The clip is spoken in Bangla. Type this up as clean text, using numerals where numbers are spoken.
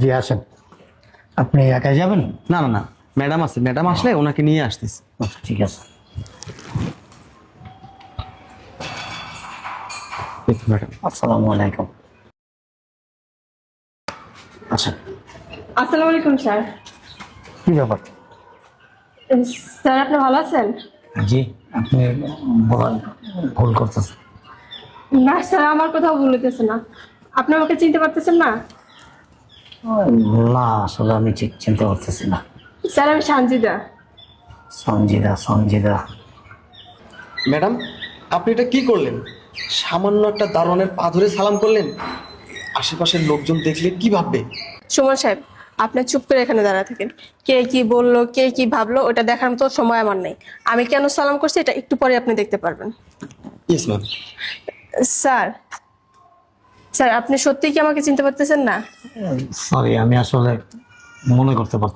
জি আসেন। আপনি একাই যাবেন? না না না, ম্যাডাম আছে, ম্যাডাম আসলে ওনাকে নিয়ে আসতেছি। ঠিক আছে। ম্যাডাম আসসালামু আলাইকুম। আচ্ছা, আসসালামু আলাইকুম স্যার। কি ব্যাপার? স্যার আপনি ভালো আছেন? জি, আপনি বলেন, ভুল করতেছেন। না স্যার, আমার কোথাও ভুলিতেছে না। আপনি আমাকে চিনতে পারতেছেন না? না, আসলে আমি ঠিক চিনতে পারতেছি না। স্যার আমি সানজিদা। সঞ্জিদা, সঞ্জিদা। ম্যাডাম, আপনি এটা কি করলেন? সামান্য একটা দারোয়ানের পা ধরে সালাম করলেন। আশেপাশের লোকজন দেখলে কি ভাববে? সুমন সাহেব, আপনি চুপ করে এখানে দাঁড়া থাকেন। কে কি বললো, কে কি ভাবলো, ওটা দেখার মতো সময় আমার নেই। আমি কেন সালাম করছি এটা একটু পরে আপনি দেখতে পারবেন। Yes ma'am. স্যার, স্যার আপনি সত্যিই কি আমাকে চিনতে পারতেছেন না? সরি, আমি আসলে মনে করতে পারছি